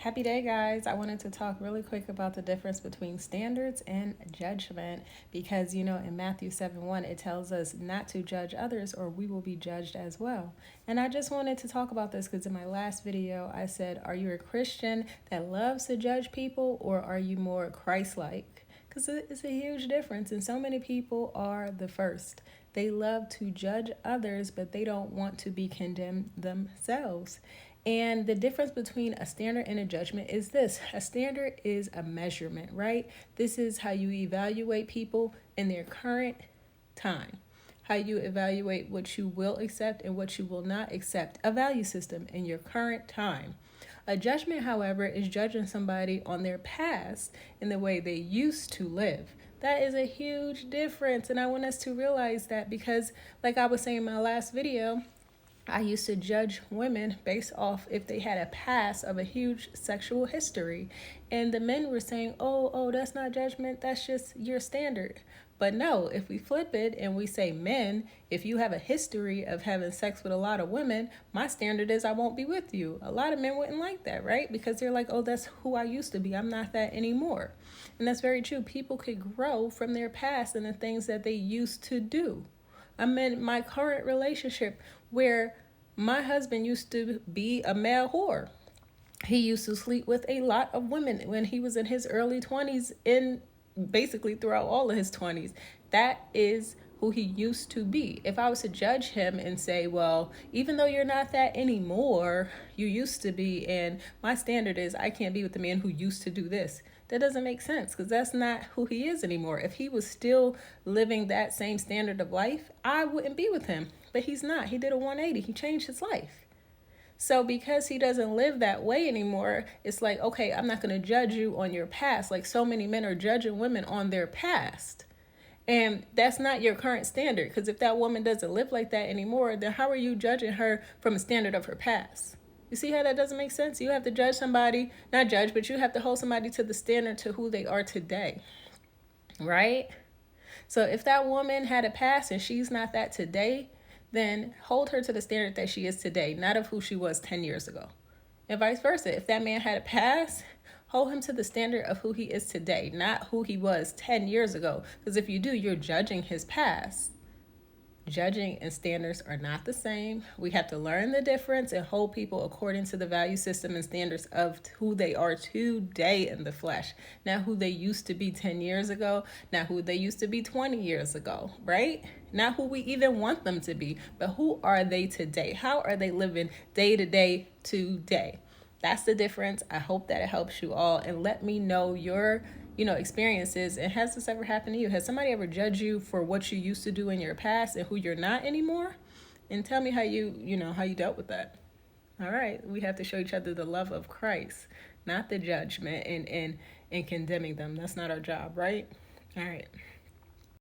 Happy day, guys. I wanted to talk really quick about the difference between standards and judgment because, in Matthew 7:1, it tells us not to judge others or we will be judged as well. And I just wanted to talk about this because in my last video, I said, are you a Christian that loves to judge people or are you more Christ-like? Because it's a huge difference, and so many people are the first. They love to judge others, but they don't want to be condemned themselves. And the difference between a standard and a judgment is this. A standard is a measurement, right? This is how you evaluate people in their current time, how you evaluate what you will accept and what you will not accept, a value system in your current time. A judgment, however, is judging somebody on their past and the way they used to live. That is a huge difference, and I want us to realize that because, like I was saying in my last video, I used to judge women based off if they had a past of a huge sexual history. And the men were saying, oh, that's not judgment, that's just your standard. But no, if we flip it and we say, men, if you have a history of having sex with a lot of women, my standard is I won't be with you. A lot of men wouldn't like that, right? Because they're like, oh, that's who I used to be. I'm not that anymore. And that's very true. People could grow from their past and the things that they used to do. I'm in my current relationship where my husband used to be a male whore. He used to sleep with a lot of women when he was in his early 20s and basically throughout all of his 20s. That is who he used to be. If I was to judge him and say, well, even though you're not that anymore, you used to be, and my standard is I can't be with the man who used to do this. That doesn't make sense because that's not who he is anymore. If he was still living that same standard of life, I wouldn't be with him. But he's not. He did a 180. He changed his life. So because he doesn't live that way anymore, it's like, okay, I'm not going to judge you on your past. Like so many men are judging women on their past. And that's not your current standard. Because if that woman doesn't live like that anymore, then how are you judging her from a standard of her past? You see how that doesn't make sense? You have to judge somebody, not judge, but you have to hold somebody to the standard to who they are today, right? So if that woman had a past and she's not that today, then hold her to the standard that she is today, not of who she was 10 years ago. And vice versa. If that man had a past, hold him to the standard of who he is today, not who he was 10 years ago. Because if you do, you're judging his past. Judging and standards are not the same. We have to learn the difference and hold people according to the value system and standards of who they are today in the flesh. Not who they used to be 10 years ago, not who they used to be 20 years ago, right? Not who we even want them to be, but who are they today? How are they living day to day today? That's the difference. I hope that it helps you all, and let me know your experiences. And has this ever happened to you? Has somebody ever judged you for what you used to do in your past and who you're not anymore? And tell me how you dealt with that. All right, we have to show each other the love of Christ, not the judgment and condemning them. That's not our job, right? All right.